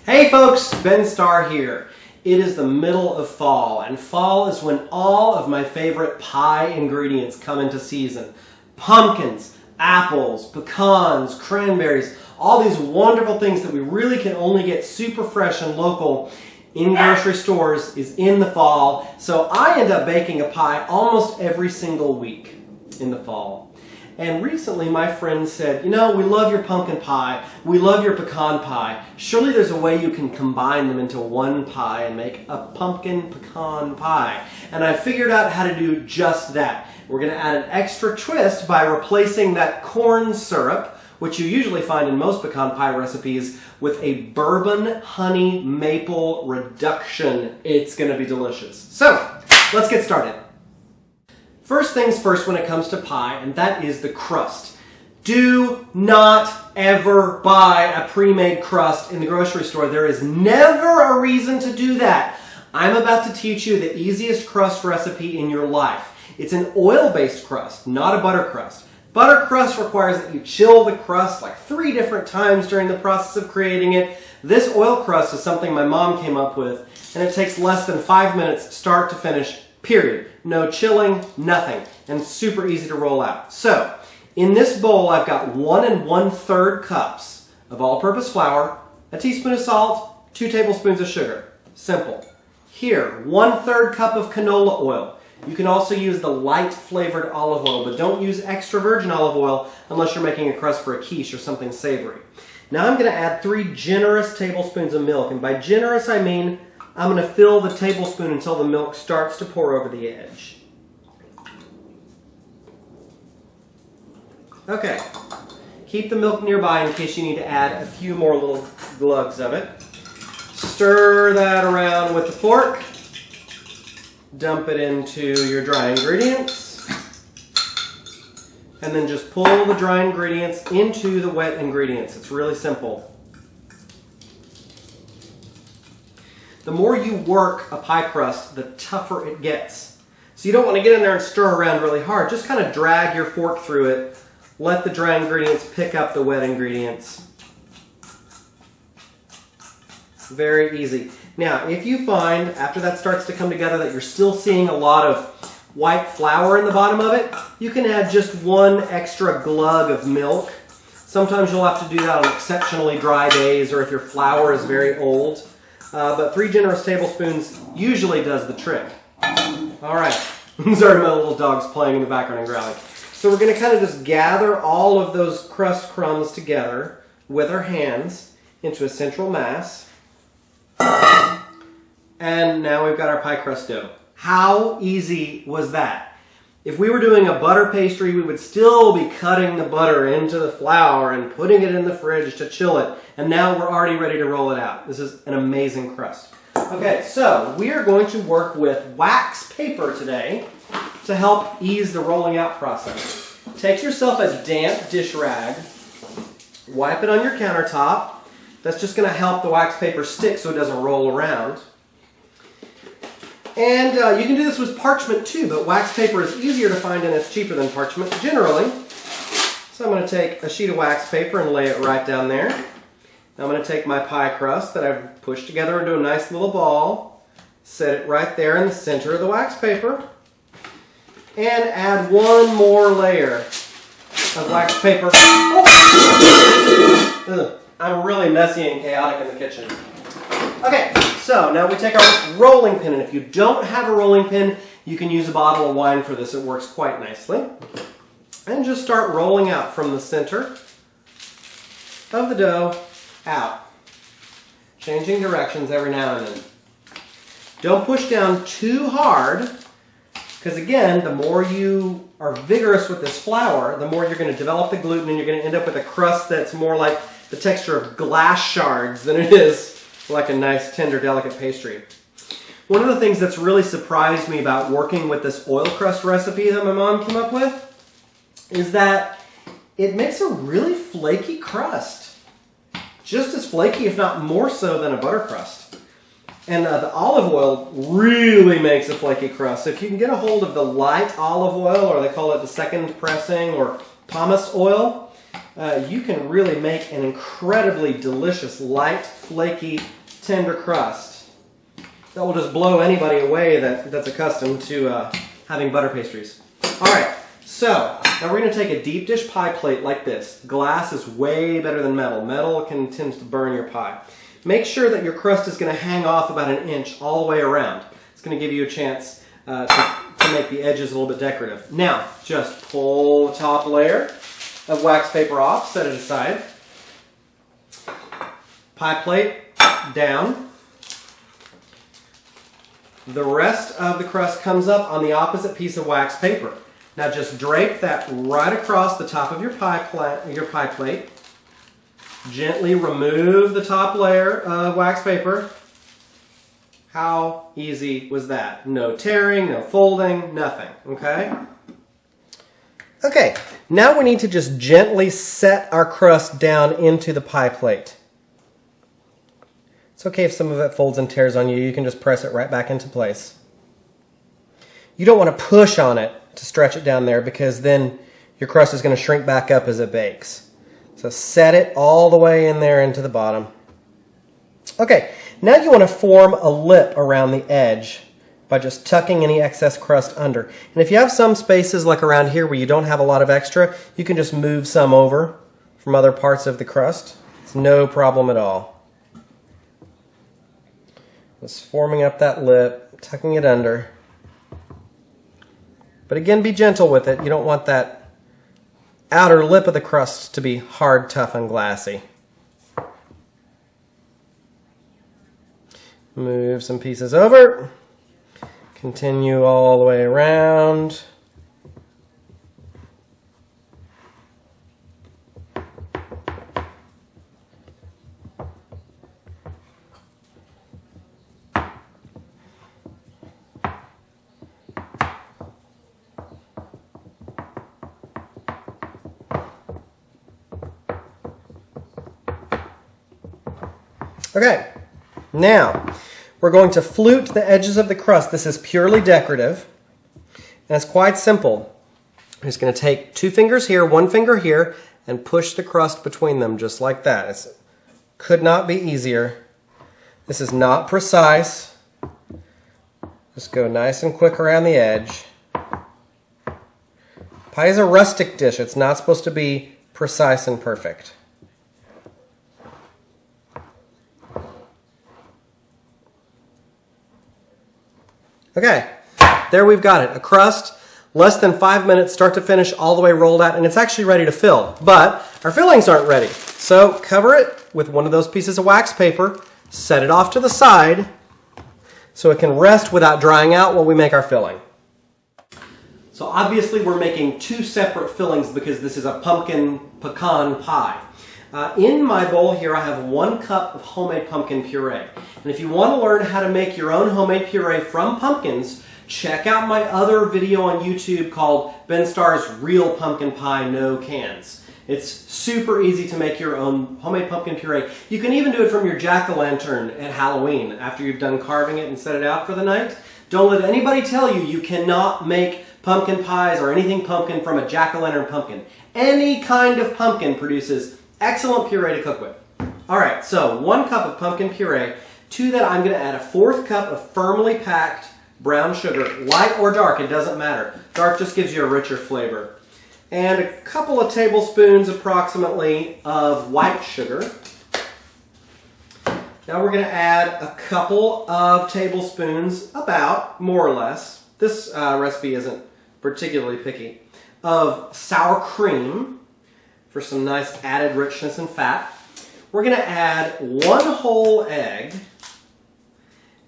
Hey folks, Ben Starr here. It is the middle of fall, and fall is when all of my favorite pie ingredients come into season. Pumpkins, apples, pecans, cranberries, all these wonderful things that we really can only get super fresh and local in grocery stores is in the fall. So I end up baking a pie almost every single week in the fall. And recently my friend said, you know, we love your pumpkin pie, we love your pecan pie. Surely there's a way you can combine them into one pie and make a pumpkin pecan pie. And I figured out how to do just that. We're going to add an extra twist by replacing that corn syrup, which you usually find in most pecan pie recipes, with a bourbon honey maple reduction. It's going to be delicious. So, let's get started. First things first when it comes to pie, and that is the crust. Do not ever buy a pre-made crust in the grocery store. There is never a reason to do that. I'm about to teach you the easiest crust recipe in your life. It's an oil-based crust, not a butter crust. Butter crust requires that you chill the crust like 3 different times during the process of creating it. This oil crust is something my mom came up with, and it takes less than 5 minutes start to finish. Period. No chilling, nothing, and super easy to roll out. So, in this bowl I've got 1 1/3 cups of all-purpose flour, a teaspoon of salt, 2 tablespoons of sugar. Simple. Here, 1/3 cup of canola oil. You can also use the light flavored olive oil, but don't use extra virgin olive oil unless you're making a crust for a quiche or something savory. Now I'm going to add 3 generous tablespoons of milk, and by generous I mean I'm going to fill the tablespoon until the milk starts to pour over the edge. Okay, keep the milk nearby in case you need to add a few more little glugs of it. Stir that around with a fork. Dump it into your dry ingredients. And then just pull the dry ingredients into the wet ingredients. It's really simple. The more you work a pie crust, the tougher it gets. So you don't want to get in there and stir around really hard. Just kind of drag your fork through it. Let the dry ingredients pick up the wet ingredients. Very easy. Now, if you find, after that starts to come together, that you're still seeing a lot of white flour in the bottom of it, you can add just 1 extra glug of milk. Sometimes you'll have to do that on exceptionally dry days or if your flour is very old. But 3 generous tablespoons usually does the trick. All right. Sorry, my little dog's playing in the background and growling. So we're going to kind of just gather all of those crust crumbs together with our hands into a central mass. And now we've got our pie crust dough. How easy was that? If we were doing a butter pastry, we would still be cutting the butter into the flour and putting it in the fridge to chill it. And now we're already ready to roll it out. This is an amazing crust. Okay, so we are going to work with wax paper today to help ease the rolling out process. Take yourself a damp dish rag, wipe it on your countertop. That's just going to help the wax paper stick so it doesn't roll around. And you can do this with parchment too, but wax paper is easier to find and it's cheaper than parchment generally. So I'm going to take a sheet of wax paper and lay it right down there. Now I'm going to take my pie crust that I've pushed together into a nice little ball, set it right there in the center of the wax paper, and add 1 more layer of wax paper. Oh! I'm really messy and chaotic in the kitchen. Okay, so now we take our rolling pin, and if you don't have a rolling pin, you can use a bottle of wine for this. It works quite nicely. And just start rolling out from the center of the dough out, changing directions every now and then. Don't push down too hard, because again, the more you are vigorous with this flour, the more you're going to develop the gluten, and you're going to end up with a crust that's more like the texture of glass shards than it is like a nice, tender, delicate pastry. One of the things that's really surprised me about working with this oil crust recipe that my mom came up with is that it makes a really flaky crust. Just as flaky, if not more so, than a butter crust. And the olive oil really makes a flaky crust. So if you can get a hold of the light olive oil, or they call it the second pressing or pomace oil, you can really make an incredibly delicious, light, flaky, tender crust that will just blow anybody away that's accustomed to having butter pastries. All right, so now we're going to take a deep dish pie plate like this. Glass is way better tend metal. Metal tends to burn your pie. Make sure that your crust is going to hang off about 1 inch all the way around. It's going to give you a chance to make the edges a little bit decorative. Now, just pull the top layer of wax paper off, set it aside. Pie plate down. The rest of the crust comes up on the opposite piece of wax paper. Now just drape that right across the top of your pie plate. Gently remove the top layer of wax paper. How easy was that? No tearing, no folding, nothing, okay? Okay, now we need to just gently set our crust down into the pie plate. It's okay if some of it folds and tears on you. You can just press it right back into place. You don't want to push on it to stretch it down there because then your crust is going to shrink back up as it bakes. So set it all the way in there into the bottom. Okay, now you want to form a lip around the edge by just tucking any excess crust under. And if you have some spaces like around here where you don't have a lot of extra, you can just move some over from other parts of the crust. It's no problem at all. Just forming up that lip, tucking it under. But again, be gentle with it. You don't want that outer lip of the crust to be hard, tough, and glassy. Move some pieces over. Continue all the way around. Okay, now we're going to flute the edges of the crust. This is purely decorative, and it's quite simple. I'm just going to take 2 fingers here, 1 finger here, and push the crust between them just like that. It could not be easier. This is not precise. Just go nice and quick around the edge. Pie is a rustic dish. It's not supposed to be precise and perfect. Okay, there we've got it. A crust, less than 5 minutes, start to finish, all the way rolled out, and it's actually ready to fill. But our fillings aren't ready. So cover it with one of those pieces of wax paper, set it off to the side so it can rest without drying out while we make our filling. So obviously we're making 2 separate fillings because this is a pumpkin pecan pie. In my bowl here, I have 1 cup of homemade pumpkin puree. And if you want to learn how to make your own homemade puree from pumpkins, check out my other video on YouTube called Ben Starr's Real Pumpkin Pie No Cans. It's super easy to make your own homemade pumpkin puree. You can even do it from your jack-o'-lantern at Halloween after you've done carving it and set it out for the night. Don't let anybody tell you you cannot make pumpkin pies or anything pumpkin from a jack-o'-lantern pumpkin. Any kind of pumpkin produces excellent puree to cook with. All right, so 1 cup of pumpkin puree. To that, I'm going to add a 1/4 cup of firmly packed brown sugar, light or dark, it doesn't matter. Dark just gives you a richer flavor. And a couple of tablespoons approximately of white sugar. Now we're going to add a couple of tablespoons, about, more or less, this recipe isn't particularly picky, of sour cream for some nice added richness and fat. We're going to add 1 whole egg,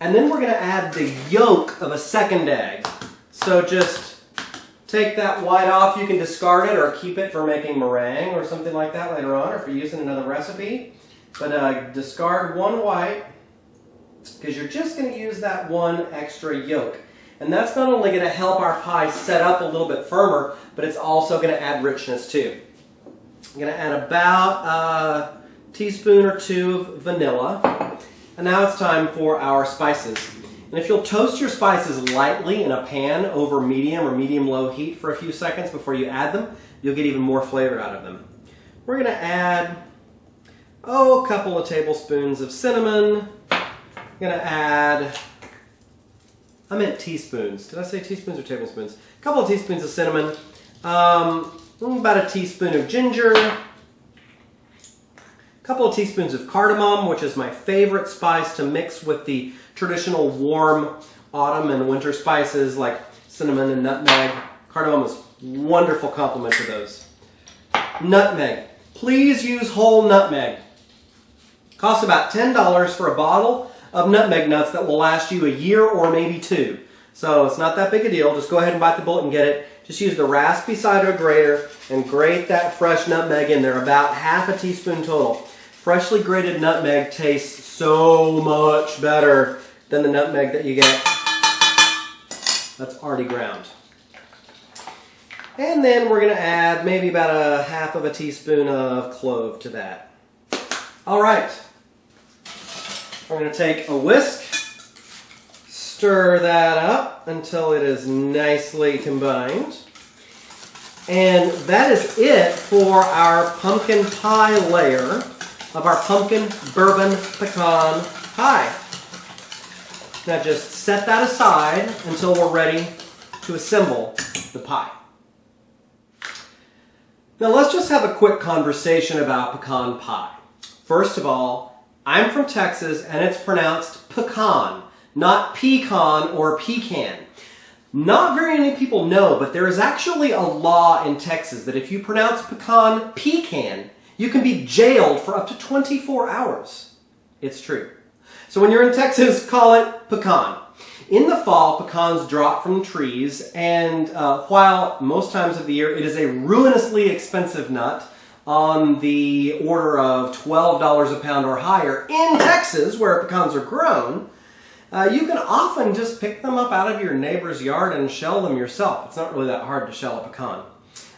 and then we're going to add the yolk of a 2nd egg. So just take that white off. You can discard it or keep it for making meringue or something like that later on, or for using another recipe. But discard 1 white, because you're just going to use that 1 extra yolk. And that's not only going to help our pie set up a little bit firmer, but it's also going to add richness too. I'm going to add about a teaspoon or 2 of vanilla. And now it's time for our spices. And if you'll toast your spices lightly in a pan over medium or medium-low heat for a few seconds before you add them, you'll get even more flavor out of them. we're going to add, a couple of tablespoons of cinnamon. I'm going to add, I meant teaspoons. Did I say teaspoons or tablespoons? A couple of teaspoons of cinnamon. About a teaspoon of ginger. A couple of teaspoons of cardamom, which is my favorite spice to mix with the traditional warm autumn and winter spices like cinnamon and nutmeg. Cardamom is a wonderful complement to those. Nutmeg. Please use whole nutmeg. Costs about $10 for a bottle of nutmeg nuts that will last you a year or maybe 2. So it's not that big a deal. Just go ahead and bite the bullet and get it. Just use the raspy side of a grater and grate that fresh nutmeg in there, about half a teaspoon total. Freshly grated nutmeg tastes so much better than the nutmeg that you get that's already ground. And then we're going to add maybe about a half of a teaspoon of clove to that. All right. We're going to take a whisk, stir that up until it is nicely combined. And that is it for our pumpkin pie layer of our pumpkin bourbon pecan pie. Now just set that aside until we're ready to assemble the pie. Now let's just have a quick conversation about pecan pie. First of all, I'm from Texas and it's pronounced pecan, not pecan or pecan. Not very many people know, but there is actually a law in Texas that if you pronounce pecan pecan, you can be jailed for up to 24 hours. It's true. So when you're in Texas, call it pecan. In the fall, pecans drop from trees, and while most times of the year it is a ruinously expensive nut, on the order of $12 a pound or higher in Texas, where pecans are grown, you can often just pick them up out of your neighbor's yard and shell them yourself. It's not really that hard to shell a pecan.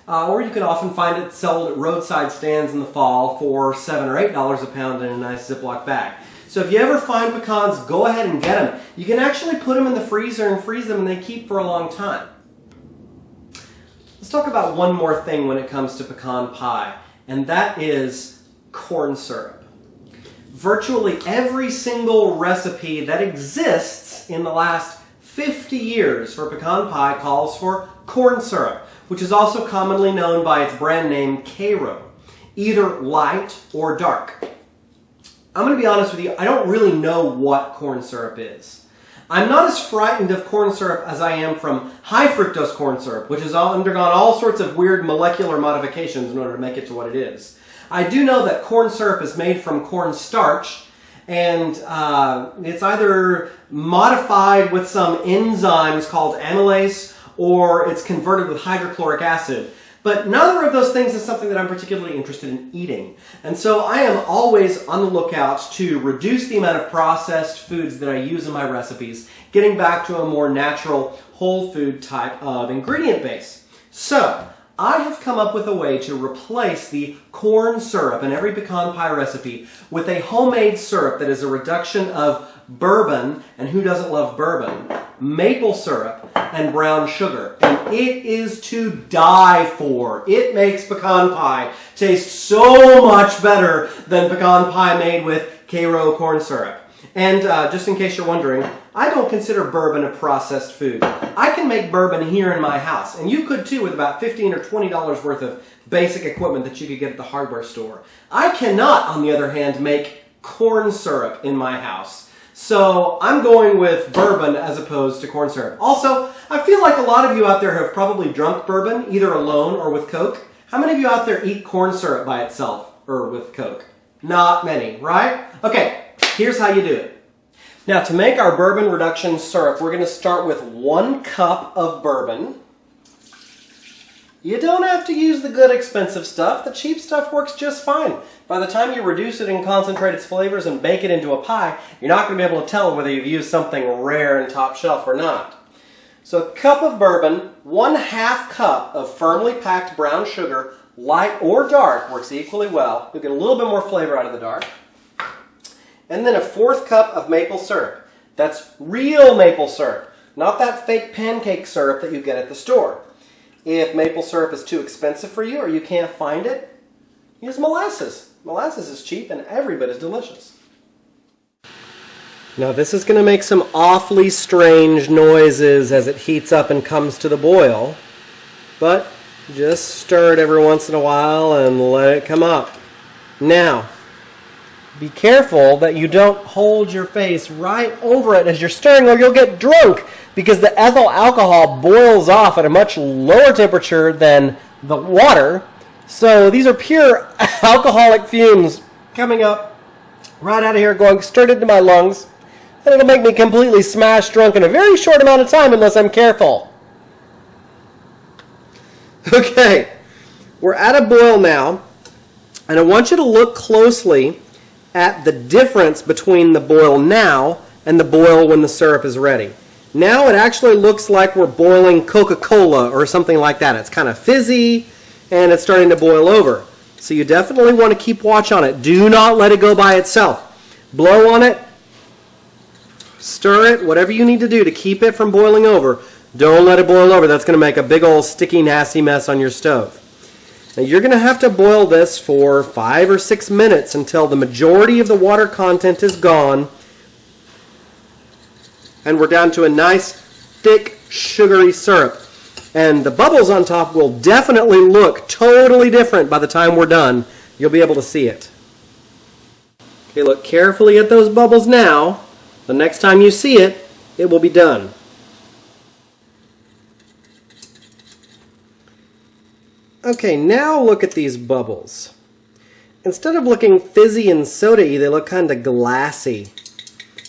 Or you can often find it sold at roadside stands in the fall for $7 or $8 a pound in a nice Ziploc bag. So if you ever find pecans, go ahead and get them. You can actually put them in the freezer and freeze them and they keep for a long time. Let's talk about one more thing when it comes to pecan pie, and that is corn syrup. Virtually every single recipe that exists in the last 50 years for pecan pie calls for corn syrup, which is also commonly known by its brand name Karo, either light or dark. I'm going to be honest with you, I don't really know what corn syrup is. I'm not as frightened of corn syrup as I am from high fructose corn syrup, which has undergone all sorts of weird molecular modifications in order to make it to what it is. I do know that corn syrup is made from corn starch, and it's either modified with some enzymes called amylase, or it's converted with hydrochloric acid. But neither of those things is something that I'm particularly interested in eating. And so I am always on the lookout to reduce the amount of processed foods that I use in my recipes, getting back to a more natural, whole food type of ingredient base. So I have come up with a way to replace the corn syrup in every pecan pie recipe with a homemade syrup that is a reduction of bourbon, and who doesn't love bourbon, maple syrup, and brown sugar. And it is to die for. It makes pecan pie taste so much better than pecan pie made with Karo corn syrup. And just in case you're wondering, I don't consider bourbon a processed food. I can make bourbon here in my house, and you could too with about $15 or $20 worth of basic equipment that you could get at the hardware store. I cannot, on the other hand, make corn syrup in my house. So I'm going with bourbon as opposed to corn syrup. Also, I feel like a lot of you out there have probably drunk bourbon, either alone or with Coke. How many of you out there eat corn syrup by itself or with Coke? Not many, right? Okay, here's how you do it. Now, to make our bourbon reduction syrup, we're going to start with 1 cup of bourbon. You don't have to use the good expensive stuff. The cheap stuff works just fine. By the time you reduce it and concentrate its flavors and bake it into a pie, you're not going to be able to tell whether you've used something rare and top shelf or not. So a cup of bourbon, 1/2 cup of firmly packed brown sugar, light or dark, works equally well. You'll get a little bit more flavor out of the dark. And then a 1/4 cup of maple syrup. That's real maple syrup, not that fake pancake syrup that you get at the store. If maple syrup is too expensive for you or you can't find it, use molasses. Molasses is cheap and every bit as delicious. Now this is going to make some awfully strange noises as it heats up and comes to the boil, but just stir it every once in a while and let it come up. Now, be careful that you don't hold your face right over it as you're stirring or you'll get drunk, because the ethyl alcohol boils off at a much lower temperature than the water. So these are pure alcoholic fumes coming up right out of here, going straight into my lungs. And it'll make me completely smash drunk in a very short amount of time unless I'm careful. Okay, we're at a boil now, and I want you to look closely at the difference between the boil now and the boil when the syrup is ready. Now it actually looks like we're boiling Coca-Cola or something like that. It's kind of fizzy and it's starting to boil over. So you definitely want to keep watch on it. Do not let it go by itself. Blow on it, stir it, whatever you need to do to keep it from boiling over. Don't let it boil over. That's going to make a big old sticky nasty mess on your stove. Now you're going to have to boil this for 5 or 6 minutes until the majority of the water content is gone and we're down to a nice thick sugary syrup. And the bubbles on top will definitely look totally different by the time we're done. You'll be able to see it. Okay, look carefully at those bubbles now. The next time you see it, it will be done. Okay, now look at these bubbles. Instead of looking fizzy and soda-y, they look kind of glassy.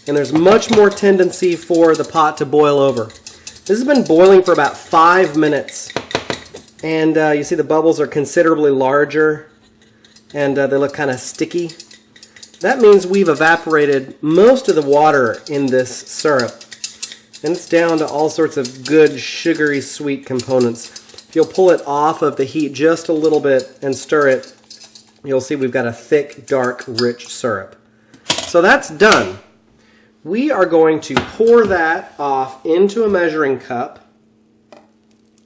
And there's much more tendency for the pot to boil over. This has been boiling for about 5 minutes. And you see the bubbles are considerably larger. And they look kind of sticky. That means we've evaporated most of the water in this syrup. And it's down to all sorts of good, sugary, sweet components. If you'll pull it off of the heat just a little bit and stir it, you'll see we've got a thick, dark, rich syrup. So that's done. We are going to pour that off into a measuring cup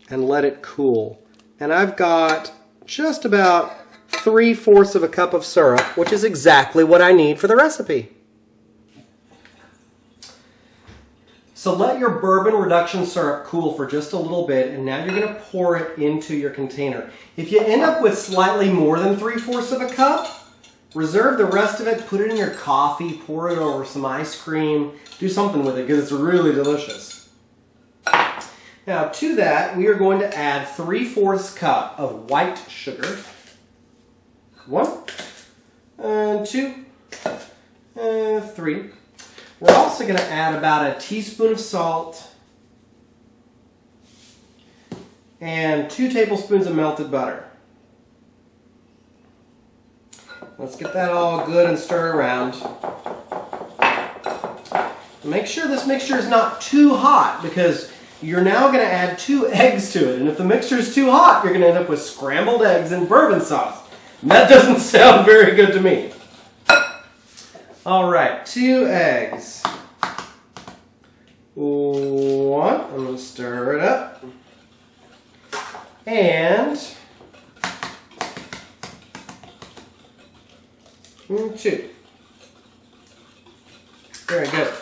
and let it cool. And I've got just about 3/4 of a cup of syrup, which is exactly what I need for the recipe. So let your bourbon reduction syrup cool for just a little bit, and now you're going to pour it into your container. If you end up with slightly more than 3/4 of a cup, reserve the rest of it, put it in your coffee, pour it over some ice cream, do something with it because it's really delicious. Now to that, we are going to add 3/4 cup of white sugar. 1, and 2, and 3. We're also going to add about a teaspoon of salt and 2 tablespoons of melted butter. Let's get that all good and stir around. Make sure this mixture is not too hot because you're now going to add 2 eggs to it. And if the mixture is too hot, you're going to end up with scrambled eggs and bourbon sauce. And that doesn't sound very good to me. All right, 2 eggs. 1, I'm going to stir it up. And 2. Very good.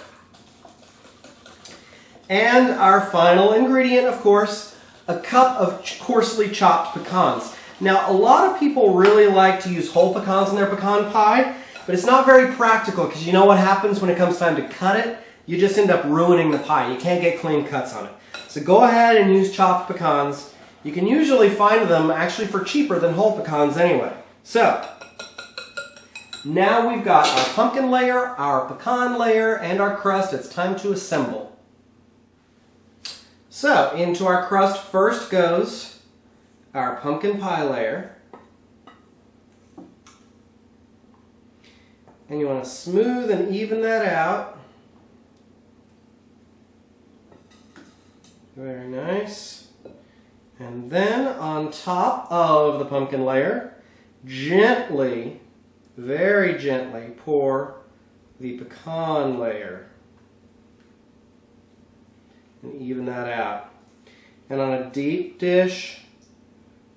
And our final ingredient, of course, a cup of coarsely chopped pecans. Now, a lot of people really like to use whole pecans in their pecan pie, but it's not very practical because you know what happens when it comes time to cut it? You just end up ruining the pie. You can't get clean cuts on it. So go ahead and use chopped pecans. You can usually find them actually for cheaper than whole pecans anyway. So, now we've got our pumpkin layer, our pecan layer, and our crust. It's time to assemble. So, into our crust first goes our pumpkin pie layer. And you want to smooth and even that out. Very nice. And then on top of the pumpkin layer, gently, very gently pour the pecan layer. And even that out. And on a deep dish,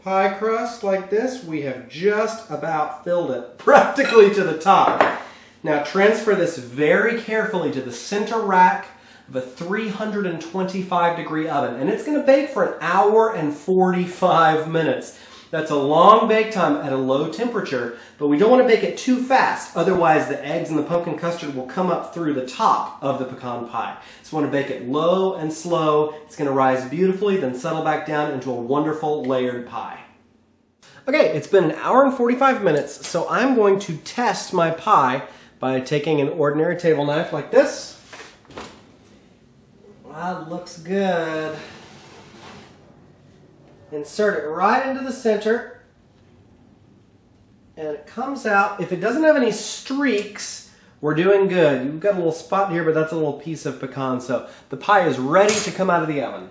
pie crust like this, we have just about filled it practically to the top. Now transfer this very carefully to the center rack of a 325 degree oven, and it's going to bake for 1 hour and 45 minutes. That's a long bake time at a low temperature, but we don't want to bake it too fast, otherwise the eggs and the pumpkin custard will come up through the top of the pecan pie. So we want to bake it low and slow. It's going to rise beautifully, then settle back down into a wonderful layered pie. Okay, it's been 1 hour and 45 minutes, so I'm going to test my pie by taking an ordinary table knife like this. That looks good. Insert it right into the center, and it comes out. If it doesn't have any streaks, we're doing good. You've got a little spot here, but that's a little piece of pecan, so the pie is ready to come out of the oven.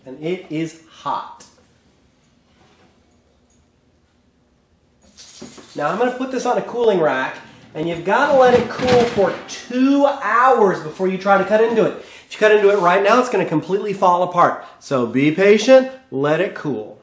And it is hot. Now I'm going to put this on a cooling rack, and you've got to let it cool for 2 hours before you try to cut into it. If you cut into it right now, it's going to completely fall apart. So be patient, let it cool.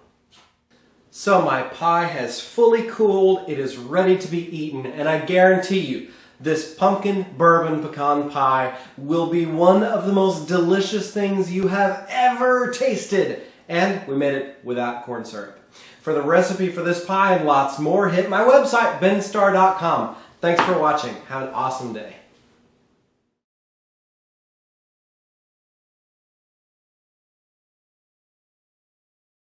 So my pie has fully cooled, it is ready to be eaten, and I guarantee you, this pumpkin bourbon pecan pie will be one of the most delicious things you have ever tasted. And we made it without corn syrup. For the recipe for this pie and lots more, hit my website, benstarr.com. Thanks for watching. Have an awesome day.